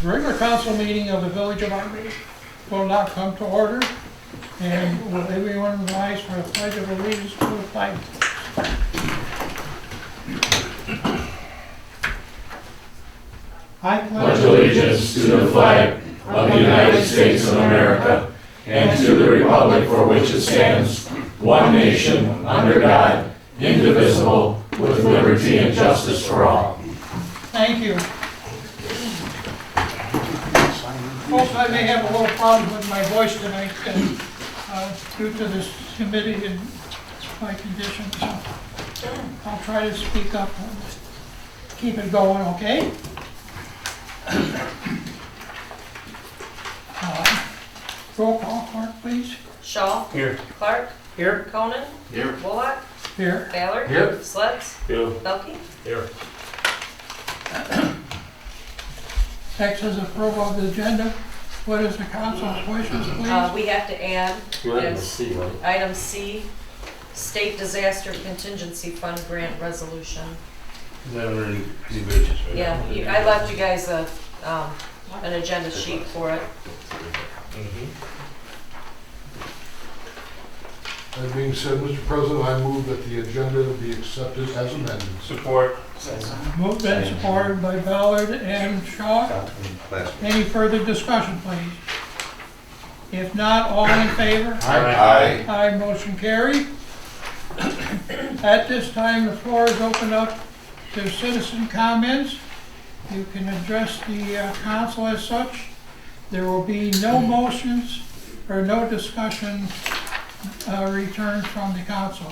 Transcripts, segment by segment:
regular council meeting of the Village of Armada will now come to order. And will everyone rise for a pledge of allegiance to the flag? I Pledge allegiance to the flag of the United States of America and to the republic for which it stands, one nation, under God, indivisible, with liberty and justice for all. Thank you. Folks, I may have a little problem with my voice tonight due to this humidity and my condition, so I'll try to speak up and keep it going, okay? Roll call, Clark, please. Shaw. Here. Clark. Here. Conan. Here. Bullock. Here. Ballard. Here. Sledge. Here. Belkey. Here. Next is approval of the agenda. What is the council's wishes, please? We have to add Item as C, right? item C, State Disaster Contingency Fund Grant Resolution. Is that under the bridges, right? Yeah, I left you guys an agenda sheet for it. That being said, Mr. President, I move that the agenda be accepted as amended. Support. Moved and supported by Ballard and Shaw. Any further discussion, please? If not, all in favor? Aye. Aye, motion carried. At this time, the floor is open up to citizen comments. You can address the council as such. There will be no motions or no discussion returned from the council.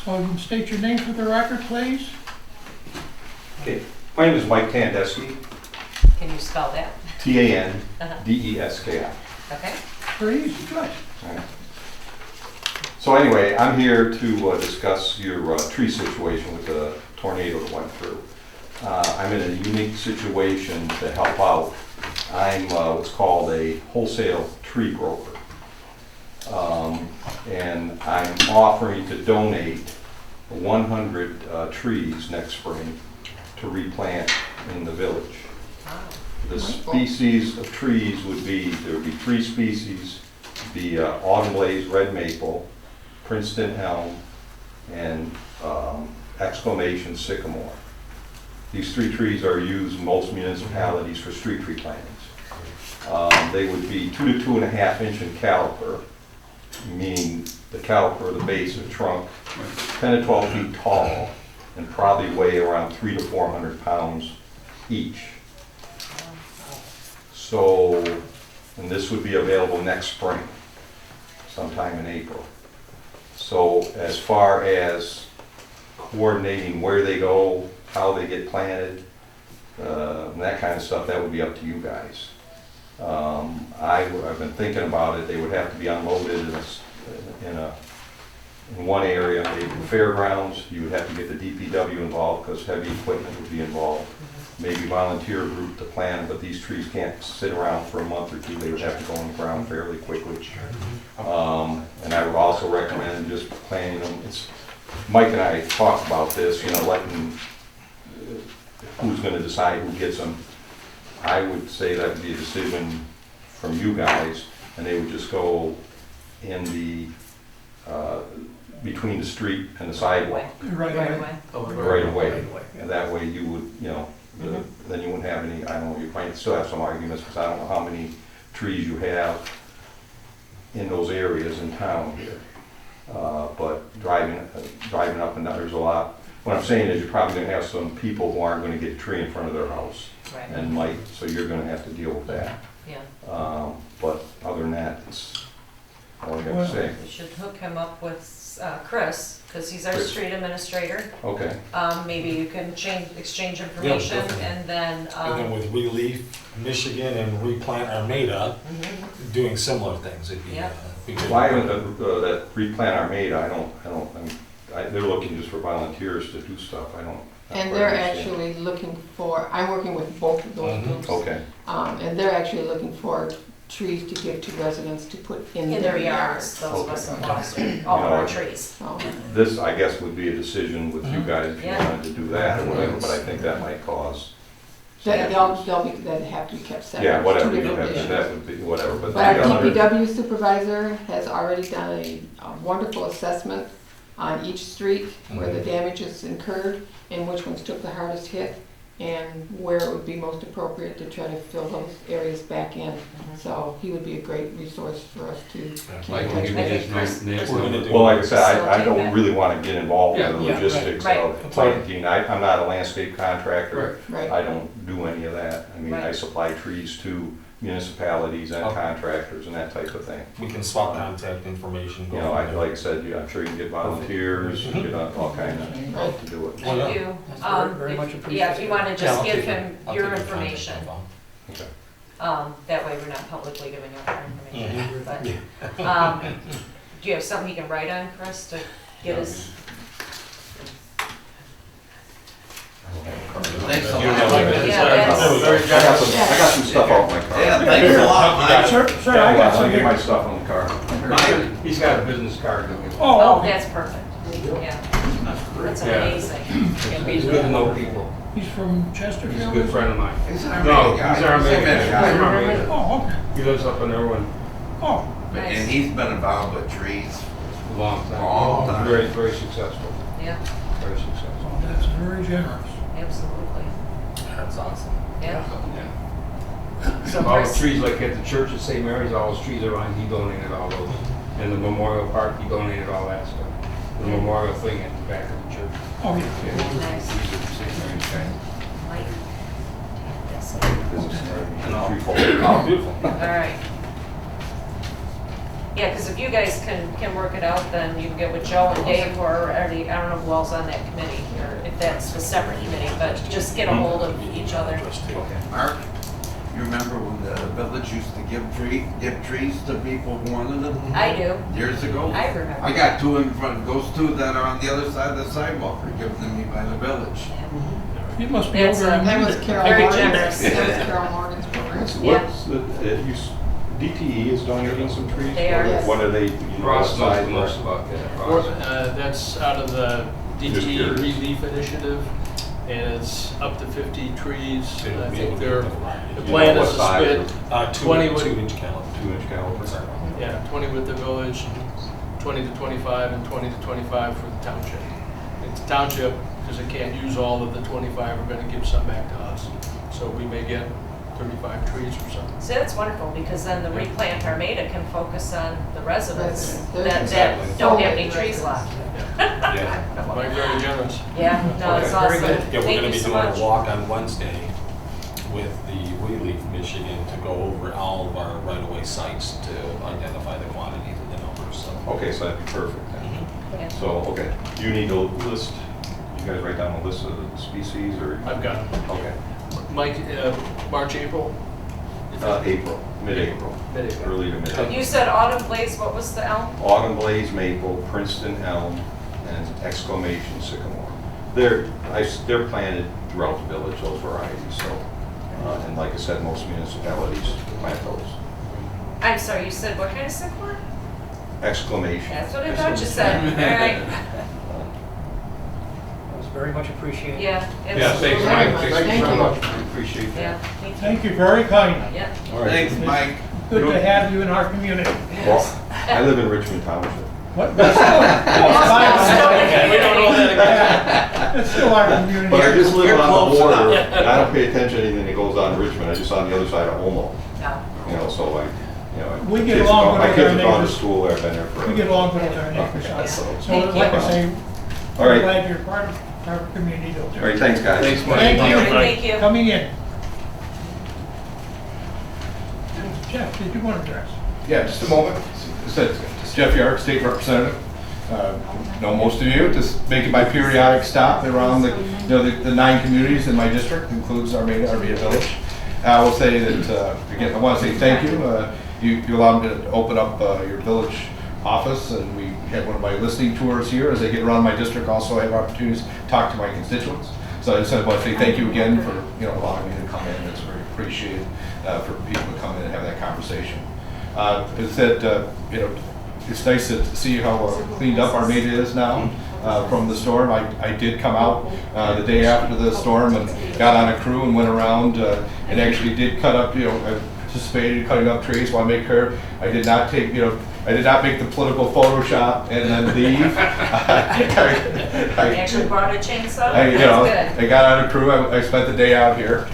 So you can state your name for the record, please. Okay, my name is Mike Tandesky, Can you spell that? T-A-N-D-E-S-K-I. Okay. Please, good. All right. So anyway, I'm here to discuss your tree situation with the tornado that went through. I'm in a unique situation to help out. I'm what's called a wholesale tree broker. And I'm offering to donate 100 trees next spring to replant in the village. The species of trees would be, there would be 3 species, the autumn blaze red maple, Princeton elm, and exclamation sycamore. These 3 trees are used in most municipalities for street tree plantings. They would be 2 to 2.5 inch in caliper, meaning the caliper, the base of the trunk, 10 to 12 feet tall, and probably weigh around 300 to 400 pounds each. So, and this would be available next spring, sometime in April. So as far as coordinating where they go, how they get planted, and that kind of stuff, that would be up to you guys. I've been thinking about it. They would have to be unloaded in one area, maybe the fairgrounds. You would have to get the DPW involved because heavy equipment would be involved. Maybe volunteer group to plan, but these trees can't sit around for a month or 2. They would have to go on the ground fairly quickly. And I would also recommend just planting them. Mike and I talked about this, letting who's going to decide who gets them. I would say that would be a decision from you guys, and they would just go in the between the street and the sidewalk. Right away. Right away. And that way you would, then you wouldn't have any, I don't know, you might still have some arguments because I don't know how many trees you have in those areas in town here. But driving up and down, there's a lot. What I'm saying is you're probably going to have some people who aren't going to get a tree in front of their house. Right. And might, so you're going to have to deal with that. Yeah. But other than that, it's all I have to say. We should hook him up with Chris, because he's our Chris. street administrator. Okay. Maybe you can exchange information, definitely. and then, And then with Relief Michigan and Replant Armada, doing similar things, it'd be, Yep. be good. Why would that replant Armada? They're looking just for volunteers to do stuff. I don't. And they're actually looking for, I'm working with both of those groups. Okay. And they're actually looking for trees to give to residents to put in in their yards. those of us in Gloucester, You all of our know, trees. So, This, I guess, would be a decision with you guys if you Yeah. wanted to do that or whatever, but I think that might cause They'd have to be kept separate. Yeah, whatever, Two you different have to, issues. that would be, whatever, but. But our 300 DPW supervisor has already done a wonderful assessment on each street where the damage is incurred and which ones took the hardest hit and where it would be most appropriate to try to fill those areas back in. So he would be a great resource for us to keep Mike in will touch give me with. his nice next We're gonna number. do- Well, like I said, I Facilitate don't that. really want to get involved in the Yeah, logistics right. of planting. I'm not a landscape contractor. Right. I don't do any of that. I mean, I Right. supply trees to municipalities and Okay. contractors and that type of thing. We can swap contact information. You know, like I said, I'm sure you can get volunteers, you can get all kinds of people to do it. Well, yeah. Thank you. That's very much Yeah, if you wanna Yeah, just I'll give take him I'll your take contact information. info. Okay. That way we're not publicly giving up our information. Mhm. But, do you have something you can write on, Chris, to get us? Thanks a You lot. know what it is. Yeah, that's- That was very I got some stuff out in my car. Yeah, thanks a lot, Mike. Sir, sir, I got I'll some get my here. stuff in the car. Mike, He's got a business card. Oh, Oh, okay. that's perfect. Yeah, that's Yeah. amazing. He's good to know people. He's from He's Chesterfield? a good friend of mine. he's an No, Armada guy. he's our He's a man. guy. He's our man. Oh, okay. He lives up in Irwin Oh, And he's been involved with trees. a long time. Long time. Very, very successful. Yeah, Very successful. well, that's very generous. absolutely. That's awesome. Yeah. Yeah. So All the Chris, trees, like at the church at St. Mary's, all those trees around, he donated all those. And the memorial park, he donated all that stuff. The memorial thing at the back of the church. Oh, yeah. nice. He's a St. Mary's guy. Mike. Yes. Oh, beautiful. All right. Yeah, because if you guys can work it out, then you can get with Joe and Dave, or already, I don't know who else on that committee, or if that's a separate committee, but just get a hold of each other. Mark, you remember when the village used to give trees to people who wanted them? I do. Years ago? I remember. I got two in front, those two that are on the other side of the sidewalk are given to me by the village. It must be That's over in That was Carol Very Morgan's, generous. that was Carol Morgan's program. What's the, DTE is donating some trees? They are. Yes. What are they, you know, Ross knows size? the most about that. Ross. That's out of the Just DTE curious. Relief Initiative, and it's up to 50 trees. It'll I be think able to they're, get the variety. the You plan know is what to size split, 20 would- 2-inch caliber. 2-inch caliber? yeah, 20 with the village, 20 to 25, and 20 to 25 for the township. It's township, because it can't use all of the 25, we're gonna give some back to us. So we may get 35 trees or something. So that's wonderful, because then the replant Armada can focus on the residents Residents. that don't have any trees left. Yeah. Mike, very generous. Yeah, no, it's Okay. awesome. Yeah, we're Thank gonna you be so doing much. a walk on Wednesday with the Relief Michigan to go over all of our right-of-way sites to identify the quantities and the numbers, so. Okay, so that'd be perfect then. Yeah. So, okay, you need to list, you guys write down a list of the species or? I've got it. Okay, Mike, March, April? April, mid-April, Mid-April. early to mid-April. You said autumn blaze, what was the elm? Autumn blaze maple, Princeton elm, and exclamation sycamore. They're planted throughout the village, those varieties, so, and like I said, most municipalities plant those. I'm sorry, you said what kind of sycamore? Exclamation. That's what I thought you said. All right. That was very much appreciated. Yeah. Yeah, thanks, absolutely. Mike. Thank Thanks you. so much. I appreciate Yeah, that. thank you. Thank you very kindly. Yeah. All right. Thanks, Mike. Good to have you in our community. Well, I live in Richmond Township. What? That's still, We don't know that again. it's still our community. But I just live You're on the close border, enough. and I don't pay attention to anything that goes on in Richmond, I just on the other side of Homo. No. You know, so We get along my with kids our have gone to neighbors. school there, been there forever. We get along with our neighbors. So Thank like you. I say, All I'm right, glad you're part of our community. all right, thanks, guys. Thanks, Mike. Thank you. Thank you. Coming in. Jeff, did you want to address? Yeah, just a moment. It's Jeff Yark, State Representative. Know most of you, just making my periodic stop around the 9 communities in my district, includes Armada Village. I will say that, again, I want to say thank you. You allowed me to open up your village office, and we had one of my listening tours here. As I get around my district, also I have opportunities to talk to my constituents. So I just want to say thank you again for allowing me to come in. It's very appreciated for people to come in and have that conversation. As I said, it's nice to see how cleaned up Armada is now. from the storm. I did come out the day after the storm and got on a crew and went around and actually did cut up, I participated in cutting up trees. Want to make sure I did not take, I did not make the political Photoshop and then leave. I actually brought a chainsaw. I got on a crew. I spent the day out here.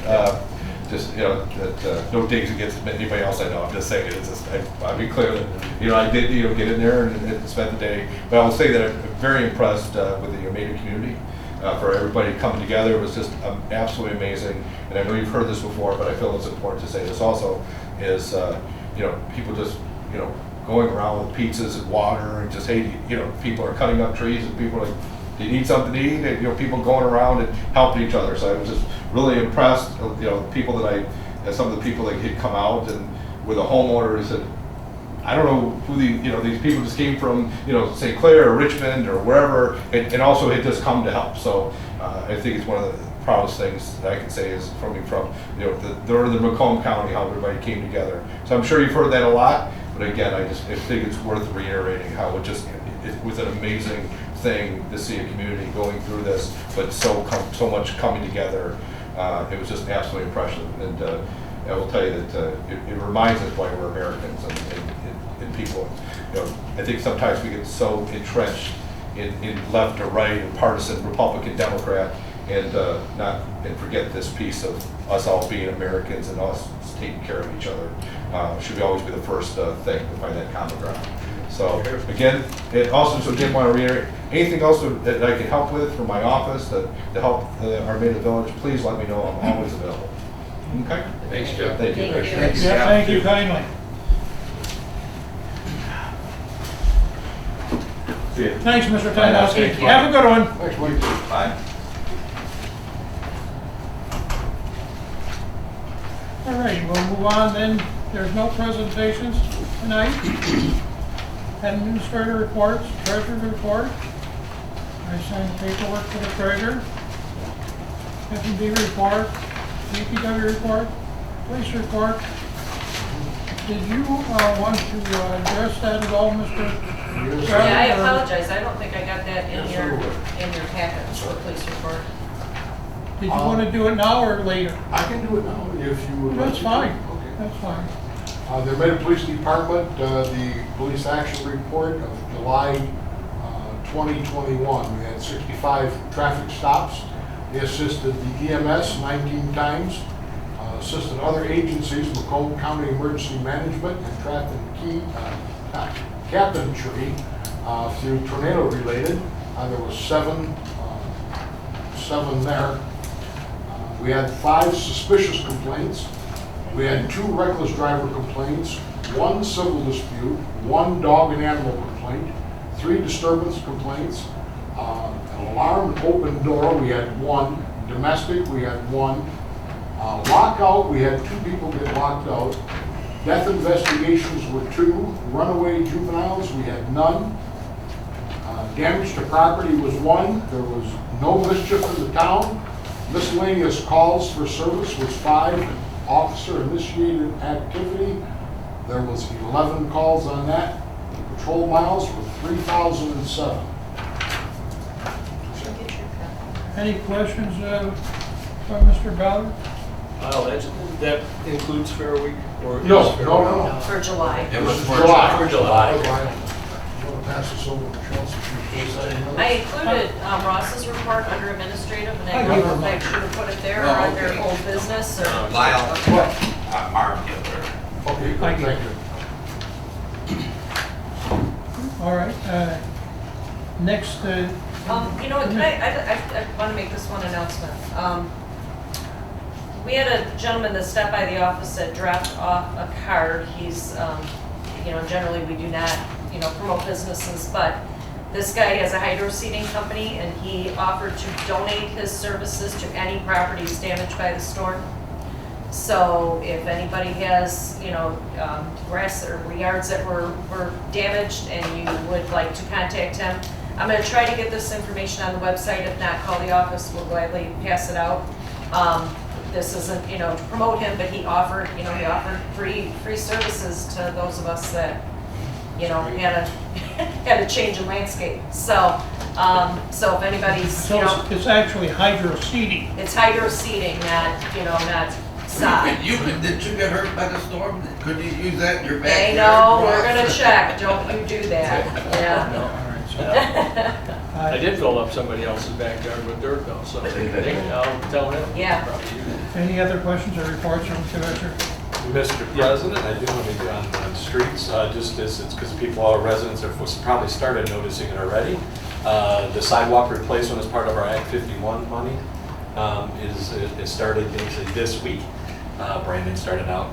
Just, no digs against anybody else I know. I'm just saying it. It's just, I'll be clear that, I did, get in there and spend the day. But I will say that I'm very impressed with the Armada community for everybody coming together. It was just absolutely amazing. And I know you've heard this before, but I feel it's important to say this also is, people just, going around with pizzas and water and just, hey, people are cutting up trees and people are like, do you need something to eat? And, people going around and helping each other. So I was just really impressed, people that some of the people that had come out and with a homeowner who said, I don't know who these people just came from, St. Clair or Richmond or wherever, and also had just come to help. So I think it's one of the proudest things that I can say is from the northern Macomb County, how everybody came together. So I'm sure you've heard that a lot, but again, I think it's worth reiterating how it was an amazing thing to see a community going through this, but so much coming together. It was just absolutely impressive, and I will tell you that it reminds us why we're Americans and people. I think sometimes we get so entrenched in left or right and partisan Republican, Democrat, and forget this piece of us all being Americans and us taking care of each other. Should always be the first thing to find that common ground. So again, want to reiterate, anything else that I can help with from my office to help Armada Village, please let me know. I'm always available. Okay? Thanks, Jeff. Thank you. Thank you kindly. See you. Thanks, Mr. Tynowski. Thank you. Have a good one. Thanks, Mike. Bye. All right, we'll move on then. There's no presentations tonight. Administrator reports, treasurer report. I signed paperwork for the treasurer. F&B report, DPW report, police report. Did you want to address that at all, Mr.? Yeah, I apologize. I don't think I got that in your packet, the police report. Did you want to do it now or later? I can do it now if you would like. That's to. fine. Okay. That's fine. The Armada Police Department, the police action report of July 2021. We had 65 traffic stops. They assisted the EMS 19 times, assisted other agencies, Macomb County Emergency Management and Cabinetry through tornado related. There was seven there. We had 5 suspicious complaints. We had 2 reckless driver complaints, 1 civil dispute, 1 dog and animal complaint, 3 disturbance complaints, an alarm open door, we had 1, domestic, we had 1, lockout, we had 2 people get locked out, death investigations were 2, runaway juveniles, we had none, damage to property was 1, there was no mischief in the town, miscellaneous calls for service was 5, officer-initiated activity, there was 11 calls on that. The patrol miles were 3,007. Any questions from Mr. Ballard? Well, that includes Fair Week? Or No. For July. It was for July. July. I'm going to pass this over to Chelsea. I included Ross's report under administrative, and I don't know if I should have put it there or under old business or. Lyle, What? Mark Gilbert. Okay, good, Thank you. thank you. All right. Next, You know what, I want to make this one announcement. We had a gentleman that stopped by the office that dropped off a card. He's, generally we do not, promote businesses, but this guy has a hydro seeding company and he offered to donate his services to any properties damaged by the storm. So if anybody has, grass or yards that were damaged and you would like to contact him, I'm going to try to get this information on the website. If not, call the office. We'll gladly pass it out. This isn't, to promote him, but he offered free services to those of us that, had a had a change in landscape. So, so if anybody's, So it's actually hydro seeding. it's hydro seeding, not sod. Did you get hurt by the storm? Could you use that in your Hey, backyard? no, we're gonna check, don't you do that, yeah. All right, so I did fill up somebody else's backyard with dirt though, so I'll tell him. Yeah. Probably do that. Any other questions or reports from the Commissioner? Mr. President, I do want to get on streets, just as it's because people, all residents have probably started noticing it already. The sidewalk replacement as part of our Act 51 money is started actually this week. Brandon started out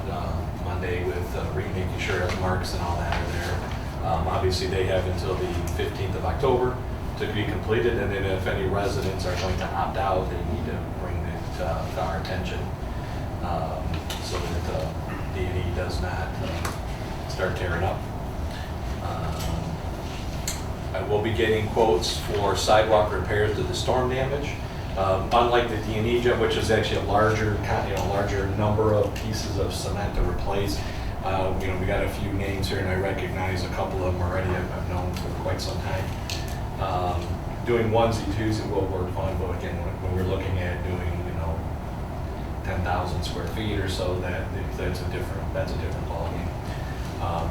Monday with making sure the marks and all that are there. Obviously, they have until the 15th of October to be completed, and then if any residents are going to opt out, they need to bring it to our attention so that D&E does not start tearing up. I will be getting quotes for sidewalk repairs to the storm damage. Unlike the D&E job, which is actually a larger number of pieces of cement to replace. We got a few names here, and I recognize a couple of them already. I've known for quite some time. Doing onesie, twosie will work fine, but again, when we're looking at doing 10,000 square feet or so, that's a different ballgame.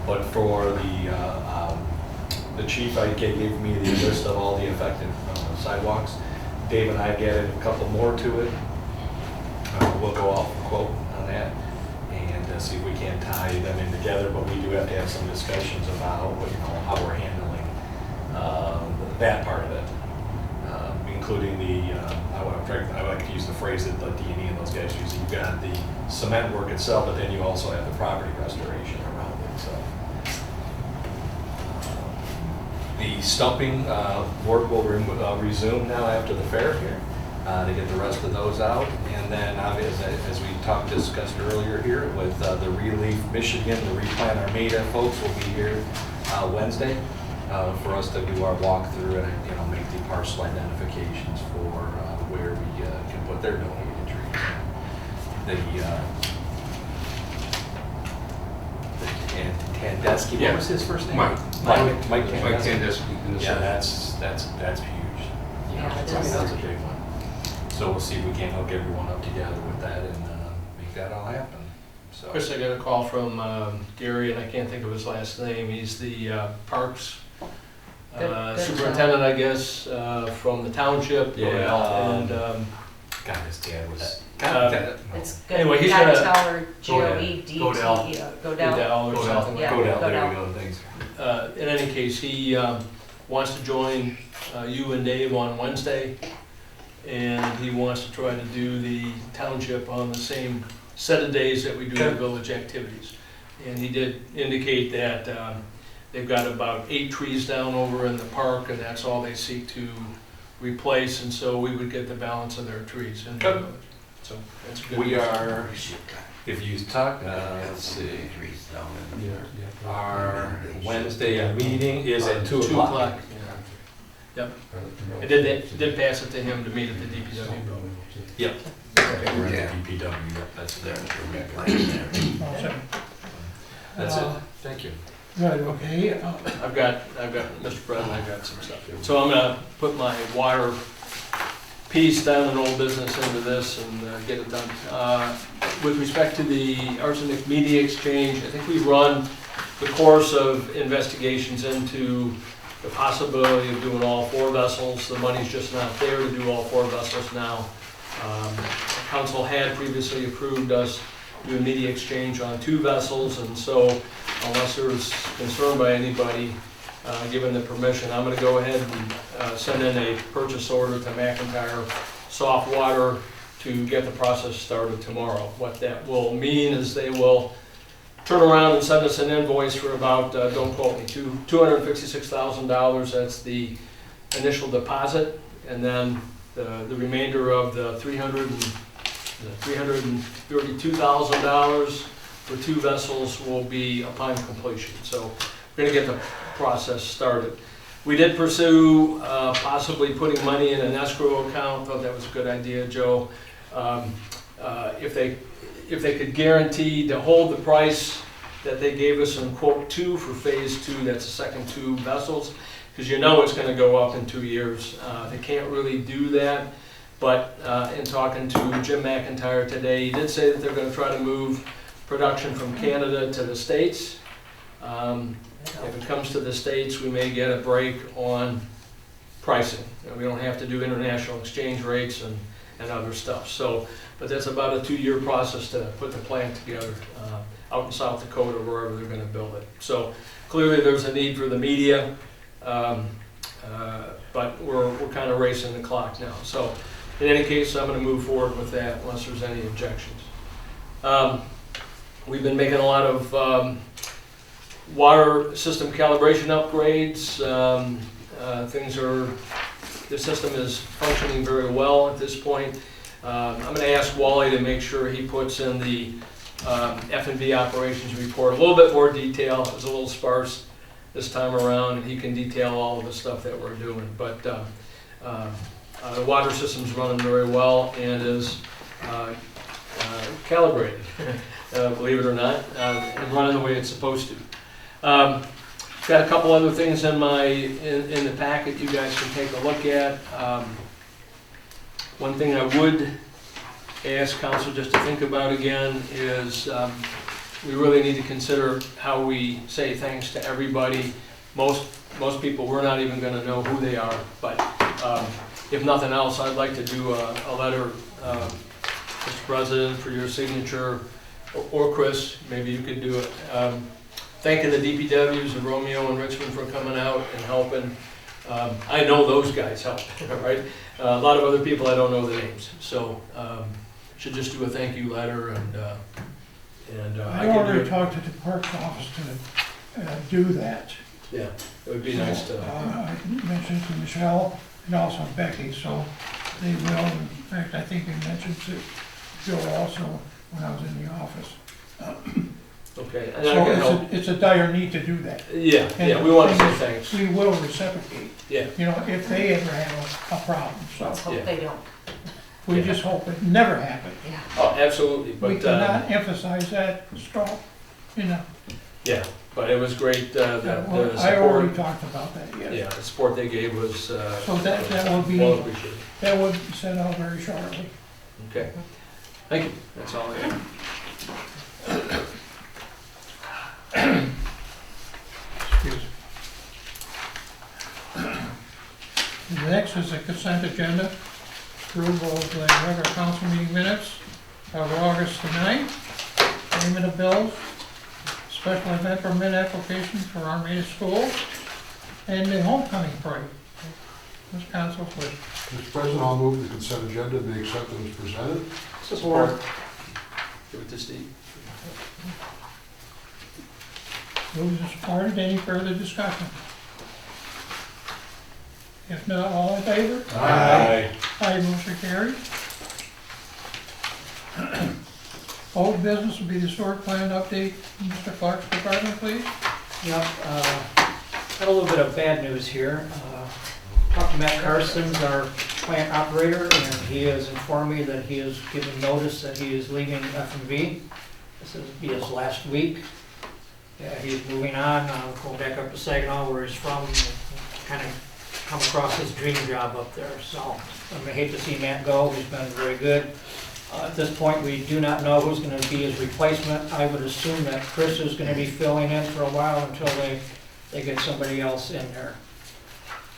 But for the chief, gave me the list of all the affected sidewalks. Dave and I have added a couple more to it. We'll go off a quote on that and see if we can't tie them in together. But we do have to have some discussions about how we're handling that part of it, including I like to use the phrase that the D&E and those guys use. You've got the cement work itself, but then you also have the property restoration around it. So. The stumping work will resume now after the fair here to get the rest of those out. And then as we discussed earlier here with the Relief Michigan, the Replant Armada folks will be here Wednesday for us to do our walkthrough and make the parcel identifications for where we can put their donated trees. Tandeschi, what was his first name? Mike Tandeschi. Tandeschi. Yeah, that's huge. Yeah, it is. That's a big one. So we'll see if we can't hook everyone up together with that and make that all happen. So. Chris, I got a call from Gary, and I can't think of his last name. He's the Parks Good superintendent, I guess, from the township. Yeah. And God, his dad was. It's good. Anyway, he's Gotta gonna- tell her Goedte. Godell. Godell. or something like Yeah. Godell, there Godell. we go, thanks. In any case, he wants to join you and Dave on Wednesday, and he wants to try to do the township on the same set of days that we do the village activities. And he did indicate that they've got about 8 trees down over in the park, and that's all they seek to replace, and so we would get the balance of their trees in the Good. village. So that's good. We are, if you talk, let's see, our Wednesday meeting is at 2 2 o'clock. o'clock. Yeah. Yep. I did pass it to him to meet at the DPW building. Yep. We're in the DPW, yep, that's there. That's it, thank you. Right, okay. Mr. President, I've got some stuff here. So I'm gonna put my water piece down in old business into this and get it done. With respect to the arsenic media exchange, I think we've run the course of investigations into the possibility of doing all 4 vessels. The money's just not there to do all 4 vessels now. Council had previously approved us doing media exchange on 2 vessels, and so unless there's concern by anybody, given the permission, I'm going to go ahead and send in a purchase order to McIntyre Soft Water to get the process started tomorrow. What that will mean is they will turn around and send us an invoice for about, don't quote me, $256,000. That's the initial deposit, and then the remainder of the $332,000 for 2 vessels will be upon completion. So we're going to get the process started. We did pursue possibly putting money in an escrow account. Thought that was a good idea, Joe. If they could guarantee to hold the price that they gave us in quote 2 for phase 2, that's the second 2 vessels, because you know it's going to go up in 2 years. They can't really do that, but in talking to Jim McIntyre today, he did say that they're going to try to move production from Canada to the States. If it comes to the States, we may get a break on pricing. We don't have to do international exchange rates and other stuff. So, but that's about a 2-year process to put the plant together out in South Dakota, wherever they're going to build it. So clearly there's a need for the media, but we're kind of racing the clock now. So in any case, I'm going to move forward with that unless there's any objections. We've been making a lot of water system calibration upgrades. The system is functioning very well at this point. I'm going to ask Wally to make sure he puts in the F&B operations report a little bit more detail. It was a little sparse this time around, and he can detail all of the stuff that we're doing. But the water system's running very well and is calibrated, believe it or not, and running the way it's supposed to. Got a couple other things in the packet you guys can take a look at. One thing I would ask council just to think about again is we really need to consider how we say thanks to everybody. Most people, we're not even going to know who they are, but if nothing else, I'd like to do a letter, Mr. President, for your signature, or Chris, maybe you could do it. Thanking the DPWs of Romeo and Richmond for coming out and helping. I know those guys help, right? A lot of other people I don't know the names, so should just do a thank you letter and I already talked to the clerk's office to do that. Yeah, it would be nice to. I mentioned to Michelle and also Becky, so they will. In fact, I think they mentioned to Joe also when I was in the office. Okay, and So it's a dire need to do that. Yeah, And yeah, we want to the say thing is, thanks. we will reciprocate, Yeah, you know, if they ever have a problem. So Let's hope Yeah. they don't. we Yeah. just hope it never happens. Yeah. oh, absolutely, We but, cannot emphasize that strong, you know. yeah, but it was great, the I already support, talked about that, yes. yeah, the support they gave was, So that will be, well appreciated. that will be sent out very shortly. Okay, thank you, that's all I have. Excuse me. The next is the consent agenda. Approval of the regular council meeting minutes of August the 9th. Payment of bills. Special event permit application for Armada School. And the homecoming parade. This council's wish. Mr. President, I'll move the consent agenda be accepted as presented. Support. Give it to Steve. Moved and supported. Any further discussion? If not, all in favor? Aye. Aye, motion carried. Old business will be the sewer plan update. Mr. Clark's department, please. Yep, got a little bit of bad news here. Talked to Matt Carson's our plant operator, and he has informed me that he has given notice that he is leaving F&B. This will be his last week. Yeah, he's moving on, going back up to Saginaw where he's from, kind of come across his dream job up there. So I hate to see Matt go, he's been very good. At this point, we do not know who's going to be his replacement. I would assume that Chris is going to be filling in for a while until they get somebody else in there.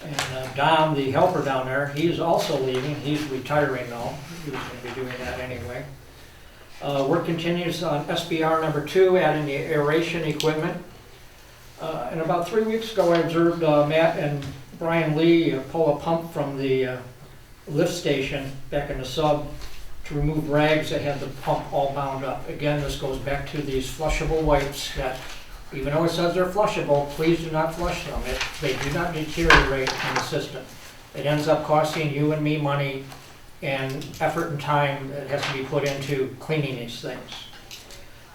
And Dom, the helper down there, he's also leaving. He's retiring now. He was going to be doing that anyway. Work continues on SBR number 2, adding the aeration equipment. And about 3 weeks ago, I observed Matt and Brian Lee pull a pump from the lift station back in the sub to remove rags that had the pump all bound up. Again, this goes back to these flushable wipes that, even though it says they're flushable, please do not flush them. They do not deteriorate in the system. It ends up costing you and me money and effort and time that has to be put into cleaning these things.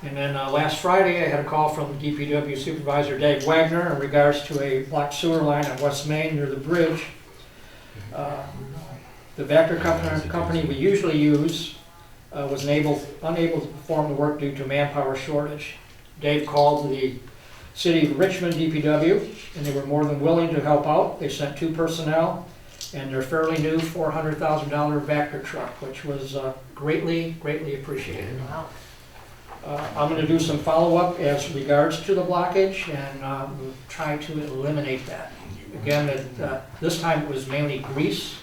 And then last Friday, I had a call from DPW Supervisor Dave Wagner in regards to a blocked sewer line on West Main near the bridge. The Vector company we usually use was unable to perform the work due to manpower shortage. Dave called the City of Richmond DPW, and they were more than willing to help out. They sent 2 personnel and their fairly new $400,000 Vector truck, which was greatly appreciated. Wow. I'm going to do some follow-up as regards to the blockage and we'll try to eliminate that. Again, this time it was mainly grease.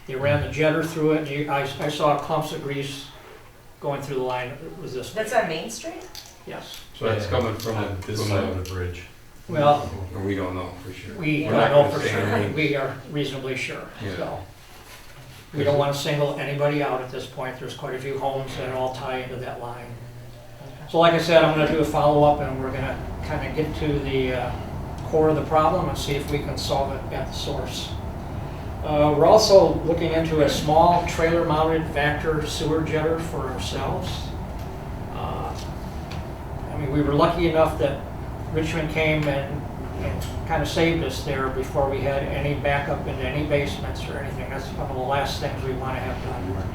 They ran the jetter through it, and I saw clumps of grease going through the line. It was this. That's on Main Street? Yes. So it's coming from On this side of the bridge. Well, Or we don't know for sure. we We're don't not know gonna for say sure. anything. We are reasonably sure. Yeah. So we don't want to single anybody out at this point. There's quite a few homes that all tie into that line. So like I said, I'm going to do a follow-up, and we're going to kind of get to the core of the problem and see if we can solve it at the source. We're also looking into a small trailer-mounted Vector sewer jetter for ourselves. I mean, we were lucky enough that Richmond came and kind of saved us there before we had any backup into any basements or anything. That's one of the last things we want to have done.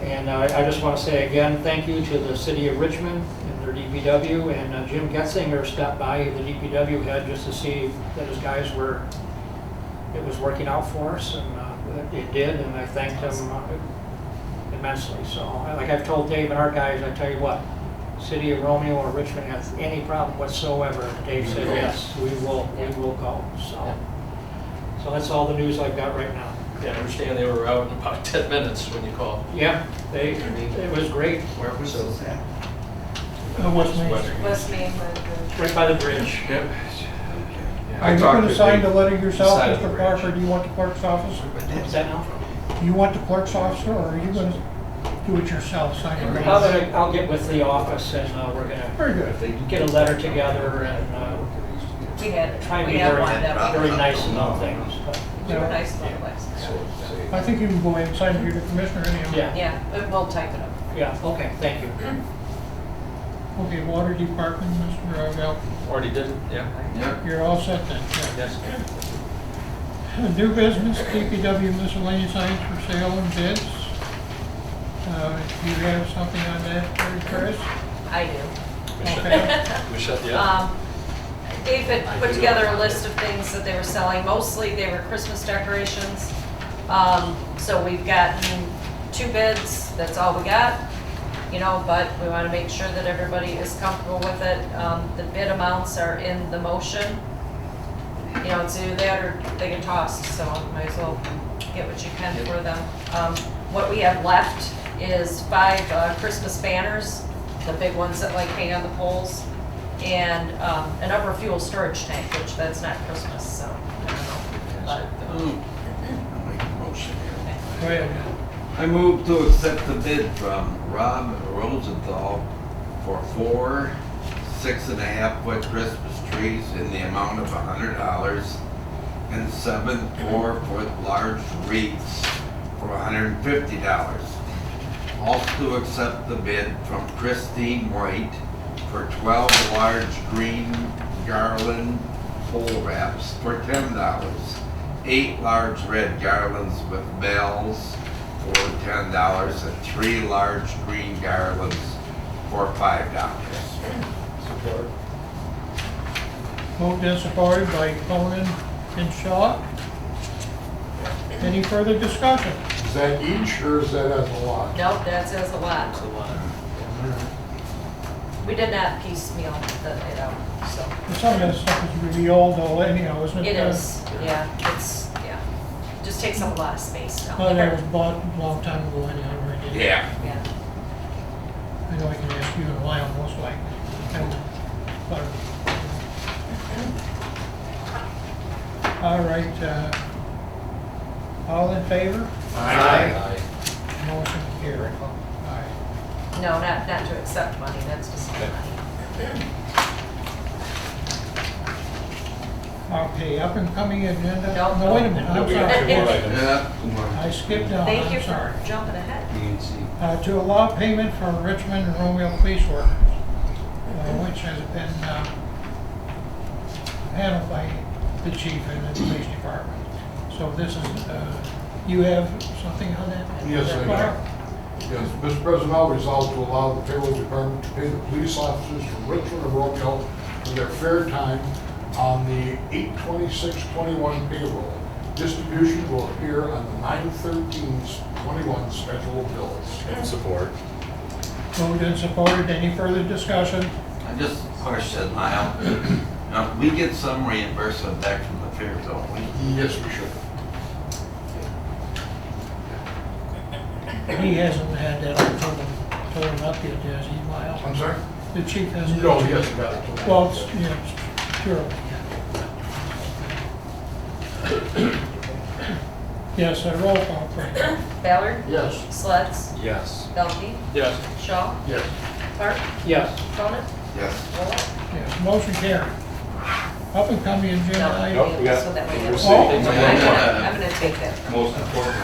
And I just want to say again, thank you to the City of Richmond and their DPW, and Jim Getzinger stopped by, the DPW head, just to see that his guys it was working out for us, and it did, and I thanked him immensely. So, like I've told Dave and our guys, I tell you what, City of Romeo or Richmond has any problem whatsoever, Dave said, yes, we will go. So that's all the news I've got right now. Yeah, I understand they were out in about 10 minutes when you called. Yeah, it was great. Where was So- this at? West Main. West Main, but Right by the bridge. Yep. Are you going to sign the letter yourself, Side of the Mr. bridge. Parker? Do you want the clerk's office? What's that now? You want the clerk's office, or are you going to do it yourself, sign it? I'll get with the office, and we're gonna Very good. get a letter together and we had, try and we be had very, one that very nice about things. But, we were nice about the license. I think you can go ahead and sign it here, the commissioner, anyhow. Yeah, Yeah, we'll type it up. yeah, okay, thank you. Okay, Water Department, Mr. Bell, Already did it, yeah. Yep. you're all set then. Yeah. Yes. New business, DPW miscellaneous items for sale and bids. Do you have something on that, Chris? I do. We shut- Okay. We shut the up. Dave had put together a list of things that they were selling. Mostly they were Christmas decorations. So we've gotten 2 bids, that's all we got. But we want to make sure that everybody is comfortable with it. The bid amounts are in the motion. It's either that or they get tossed, so might as well get what you can for them. What we have left is 5 Christmas banners, the big ones that hang on the poles, and an upper fuel storage tank, which that's not Christmas, so I don't know. But, I'll make a motion here. Go ahead. I move to accept the bid from Rob Rosenthal for 4 6.5-foot Christmas trees in the amount of $100 and 7 4-foot large wreaths for $150. Also to accept the bid from Christine White for 12 large green garland pole wraps for $10. 8 large red garlands with bells for $10, and 3 large green garlands for $5. Support. Moved and supported by Conan and Shaw. Any further discussion? Is that each, or is that as a lot? Nope, that says a lot. That's a lot. We did not piecemeal it out, so. Some of that stuff is really old though, anyhow, isn't it? It is, yeah, just takes up a lot of space down Well, that was there. bought a long time ago anyhow, right? Yeah. Yeah. I know I can ask you in a while, most likely. All right, all in favor? Aye. Motion carried. Aye. No, not to accept money, that's just money. Okay, up and coming agenda. Nope. No, wait a minute, I'm We got 2 sorry. more items. Yeah. I skipped down, Thank you I'm sorry. for jumping ahead. To allow payment for Richmond and Romeo police workers, which has been handled by the chief and the police department. So this is, you have something on that? Yes, I do. Yes, Mr. President, I'll resolve to allow the payroll department to pay the police officers from Richmond and Romeo for their fair time on the 8/26/21 payroll. Distribution will appear on the 9/13/21 schedule of bills. Support. Moved and supported. Any further discussion? I just question, Lyle. We get some reimbursement back from the fair, don't we? Yes, we should. He hasn't had that told him up yet, has he, Lyle? I'm sorry? The chief hasn't. No, he hasn't got it. Well, sure. Yes, a roll call, please. Ballard, Yes. Sledge, Yes. Belkey, Yes. Shaw, Yes. Clark, Yes. Cronin, Yes. Roll. Yes, motion carried. Up and coming agenda No, item. Nope, we got- so that way we'll you- see. I'm gonna take that. Most important.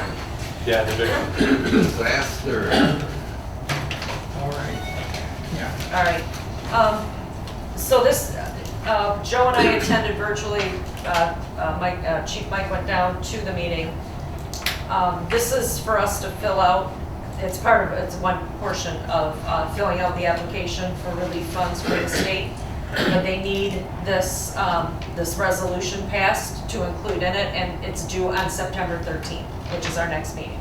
Yeah, the big one. Disaster. All right. Yeah. All right. So this, Joe and I attended virtually, Chief Mike went down to the meeting. This is for us to fill out, it's one portion of filling out the application for relief funds for the state. But they need this, this resolution passed to include in it, and it's due on September 13th, which is our next meeting.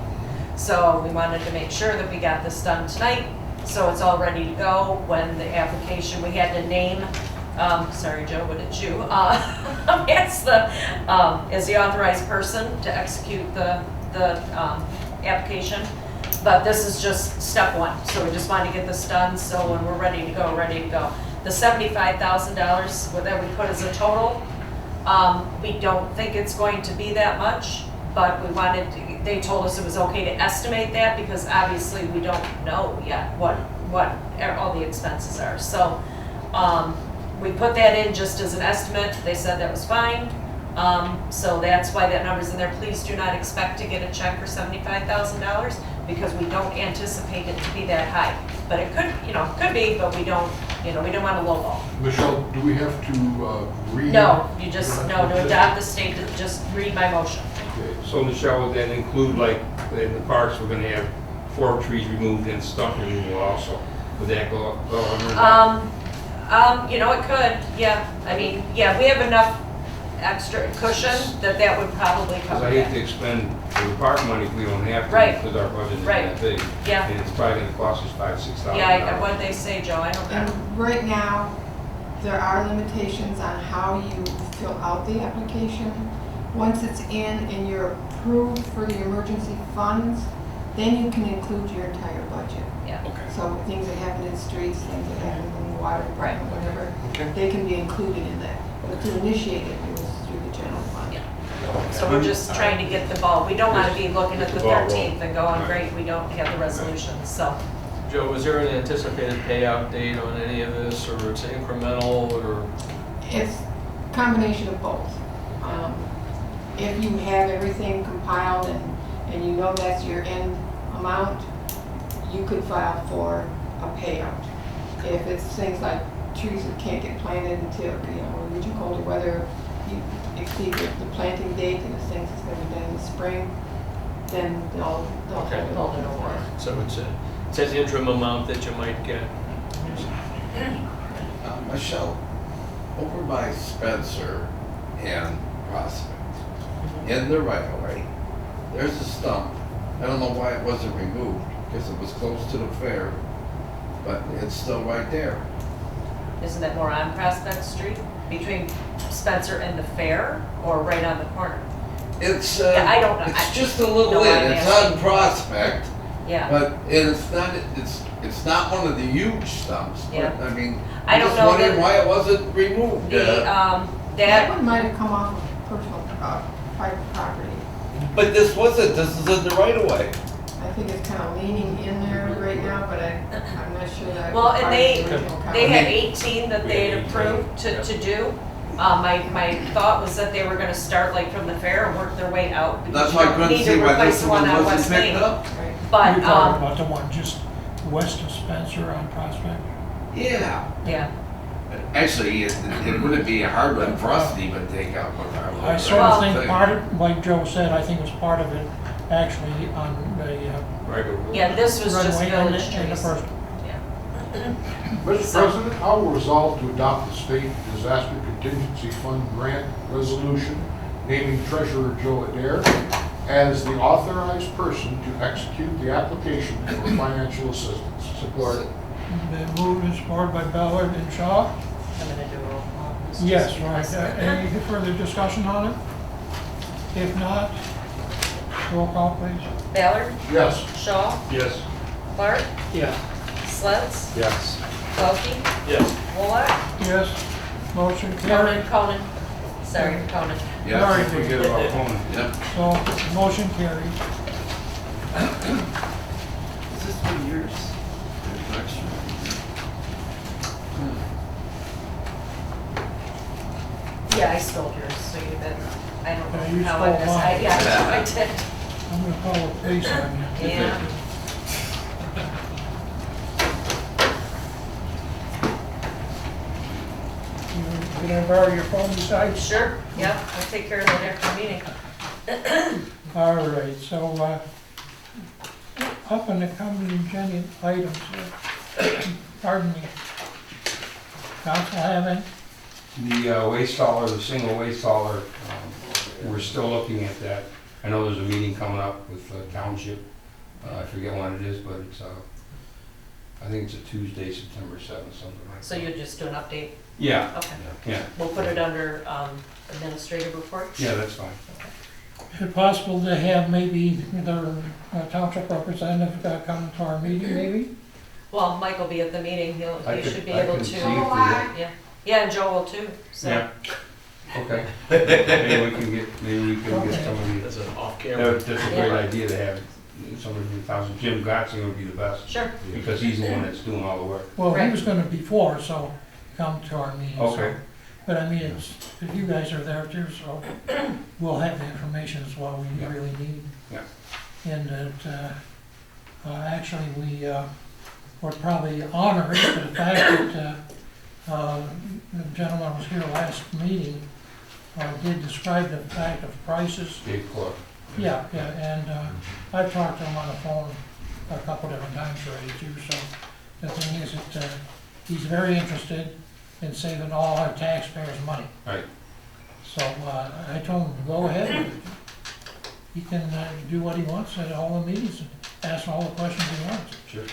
So we wanted to make sure that we got this done tonight, so it's all ready to go when the application, we had to name, sorry, Joe, what did you? As the authorized person to execute the application. But this is just step one, so we just wanted to get this done, so when we're ready to go, ready to go. The $75,000 that we put as a total, we don't think it's going to be that much, but we wanted, they told us it was okay to estimate that because obviously we don't know yet what all the expenses are. So we put that in just as an estimate. They said that was fine. So that's why that number's in there. Please do not expect to get a check for $75,000 because we don't anticipate it to be that high. But it could, could be, but we don't want to lowball. Michelle, do we have to read? No, to adopt the state, just read my motion. Okay. So Michelle, would that include, like, in the parks, we're gonna have 4 trees removed and stump removal also? Would that go under that? It could, yeah. I mean, yeah, we have enough extra cushion that would probably Because cover I hate to that. expend the park money if we don't have to, Right. because our budget isn't Right. that big. Yeah, And it's probably gonna cost us $5,000-6,000. yeah, what did they say, Joe? I don't know. And right now, there are limitations on how you fill out the application. Once it's in and you're approved for the emergency funds, then you can include your entire budget. Yeah. So things that happen in the streets, things that happen in the water department, whatever, Okay. they can be included in that. But to initiate it, it was through the general fund. Yeah. So we're just trying to get the ball. We don't want to be looking at the 13th and going, great, we don't have the resolution, so. Joe, was there an anticipated payout date on any of this, or it's incremental, or? It's a combination of both. If you have everything compiled and you know that's your end amount, you could file for a payout. If it's things like trees that can't get planted until, region colder weather, you exceed the planting date and it's things that's gonna be done in the spring, then they'll Okay. hold it over. So it's an interim amount that you might get. Michelle, over by Spencer and Prospect, in the right of way, there's a stump. I don't know why it wasn't removed, because it was close to the fair, but it's still right there. Isn't that more on Prospect Street, between Spencer and the fair, or right on the corner? It's, Yeah, I don't know. it's just a little No, I'm in, it's asking. on Prospect, Yeah, but it's not one of the huge stumps. But, Yeah. I mean, I I'm don't just know wondering that- why it wasn't removed. That that, one might have come off of personal, private property. But this is in the right of way. I think it's kind of leaning in there right now, but I'm not sure that. Well, and part of they- the original they comment. had 18 that they had approved to do. My thought was that they were gonna start like from the fair and work their way out. because That's you why I don't couldn't need to see why replace this the one on wasn't West picked Main. up. Right. But, You're talking about the one just west of Spencer on Prospect? Yeah. yeah, Actually, it wouldn't be a hard one for us to even take out with our. I sort of Well- think part of, like Joe said, I think it was part of it actually on the Yeah, this was just runway village and the trees. first. Yeah. Mr. President, I will resolve to adopt the state disaster contingency fund grant resolution naming Treasurer Joe Adair as the authorized person to execute the application for financial assistance. Support. Been moved and supported by Ballard and Shaw. I'm gonna do a roll call. This is Yes, just- right. Any further discussion on it? If not, roll call, please. Ballard, Yes. Shaw, Yes. Clark, Yeah. Sledds, Yes. Pelkey, Yes. Wolock, Yes, motion carried. Conan. Sorry, Conan. Yes. Sorry, Forget about Conan. Yep. So, motion carried. Is this one yours? There's extra. Yeah, I stole yours, so you bet. I don't Yeah, you know how I stole missed. mine. Yeah, I did. I'm gonna call a pace on you. Yeah. Can I borrow your phone besides? Sure, yep, I'll take care of that after the meeting. All right, so, up on the coming agenda items, pardon me. Council have any? The waste hauler, the single waste hauler, we're still looking at that. I know there's a meeting coming up with the township. I forget when it is, but it's, I think it's a Tuesday, September 7th, something like that. So you'll just do an update? Yeah, Okay. yeah, We'll put it under administrative reports? yeah, that's fine. Is it possible to have maybe the township representative come to our meeting, maybe? Well, Mike will be at the meeting, he should be I able can to. see if we get- Yeah, yeah, and Joe will too, so. Yeah. Okay. Maybe we can get somebody, That's an off-camera. that's a great idea to have somebody from the township. Jim Gottsing would be the best, Sure, because he's the one that's doing all the work. Well, he Right. was gonna before, so come to our meeting. so- Okay. But I mean, it's, if you guys are there too, so we'll have the information as well we Yeah. really need. Yeah. And that, actually, we would probably honor it for the fact that, the gentleman was here last meeting, did describe the fact of prices. Dave Clark. Yeah, and I've talked to him on the phone a couple different times already too, so the thing is that he's very interested in saving all our taxpayers' money. Right. So I told him to go ahead. He can do what he wants at all the meetings and ask all the questions he wants. Sure.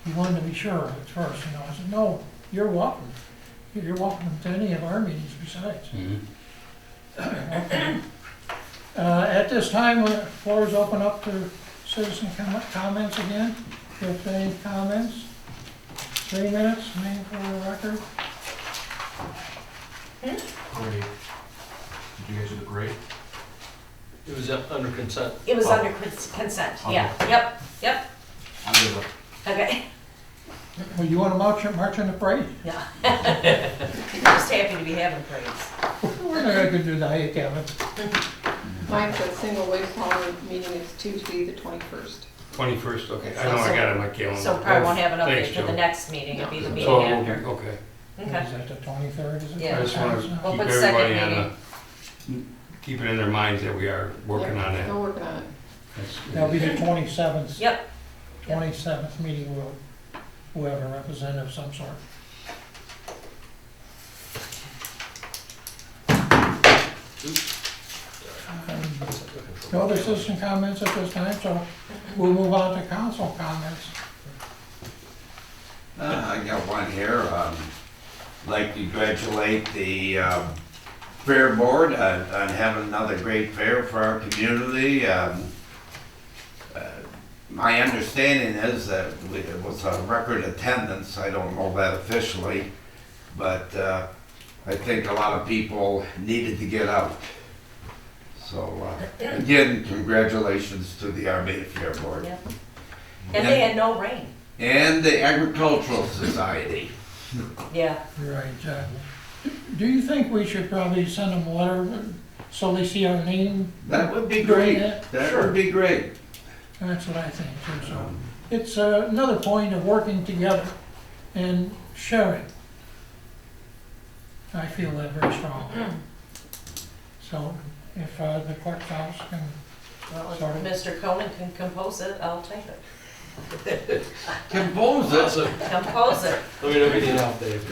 He wanted to be sure at first, you know. I said, no, you're welcome. You're welcome to any of our meetings besides. Okay. At this time, floor is open up to citizen comments again. If any comments, 3 minutes, name for the record. Great. Did you guys do the great? It was under consent. it was Oh. under consent, yeah, yep, I'm good. okay, Well, you want to march in the parade? yeah. Just happy to be having parades. We're not gonna do that, Kevin. Mine says single waste hauler meeting is Tuesday, the 21st. 21st, okay. I know I got it on my calendar. So probably won't have an Thanks, update for the Joe. next meeting, it'll be the meeting So, it will be- after. okay. Okay, Is that the 23rd, is it? Yeah. I just want to We'll keep put second everybody on meeting. the, keep it in their minds that we are working Yep, on that. Still working on it. That'll be the 27th. yep, 27th meeting, we'll have a representative of some sort. No other citizen comments at this time, so we'll move on to council comments. I got one here. Like to congratulate the fair board on having another great fair for our community. My understanding is that it was a record attendance. I don't know that officially, but I think a lot of people needed to get out. So again, congratulations to the Armada Fair Board. yep. And they had no rain, And the Agricultural Society. yeah. Right. Do you think we should probably send them a letter so they see our name? That would be great. Yeah, That would be great. That's what I think too, so. It's another point of working together and sharing. I feel that very strongly. So if the clerk's office can Well, Sorry. if Mr. Conan can compose it, I'll take it. Compose it. Compose it. Let me know if you need help, Dave.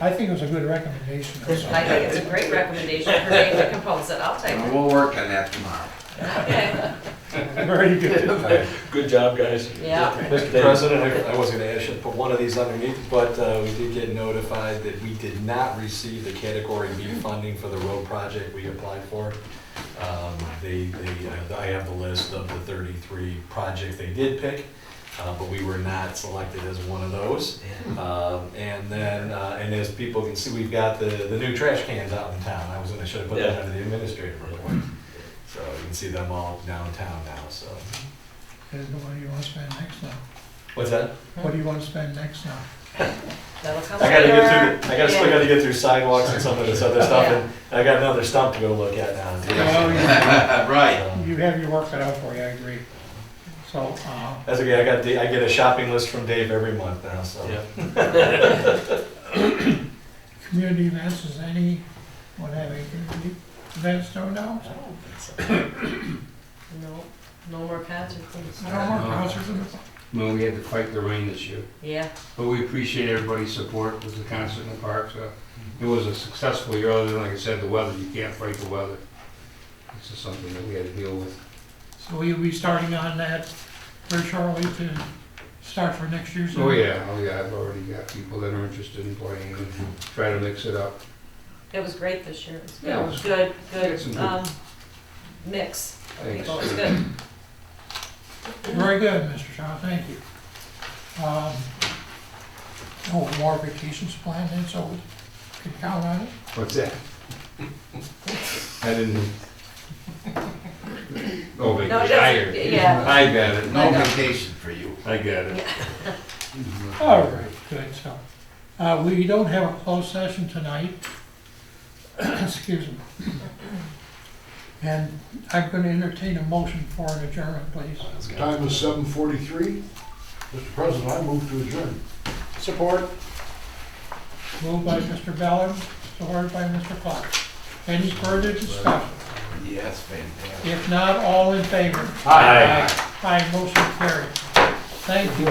I think it was a good recommendation. I think it's a great recommendation for Dave to compose it. I'll take it. We'll work on that tomorrow. Okay. Very good. Good job, guys. Yeah. Mr. President, I wasn't gonna, I should put one of these underneath, but we did get notified that we did not receive the category B funding for the road project we applied for. I have the list of the 33 projects they did pick, but we were not selected as one of those. And then, and as people can see, we've got the new trash cans out in town. I should have put that under the administrative report. So you can see them all downtown now, so. What do you want to spend next now? What's that? What do you want to spend next now? That'll come I gotta later. get through, still Yeah. gotta get through sidewalks and some of this other stuff, Yeah. and I got another stump to go look at now. Well, Right. you have your work cut out for you, I agree. So, That's okay, I get a shopping list from Dave every month now, so. community events, is anyone have any community events to announce? No, no more concerts. No more concerts in the fall. Well, we had to fight the rain this year, Yeah. but we appreciate everybody's support with the concert in the park, so it was a successful year, other than, like I said, the weather, you can't fight the weather. It's just something that we had to deal with. So we'll be starting on that very shortly to start for next year's. Oh yeah, I've already got people that are interested in playing and try to mix it up. It was great this year. It was good. Yeah, it was- Good, had some good- mix of Thanks. people. It was good. Very good, Mr. Shaw, thank you. No more vacations planned then, so we can count on it? What's that? I didn't. Oh, No, vacation, just, I heard. yeah. I got it, No vacation for you. I got it. All right, good, so, we don't have a closed session tonight. Excuse me. And I'm gonna entertain a motion for an adjournment, please. Time is 7:43. Mr. President, I move to adjourn. Support. Moved by Mr. Ballard, supported by Mr. Clark. Any further discussion? Yes, fantastic. If not, all in favor? Aye. Aye, motion carried. Thank you.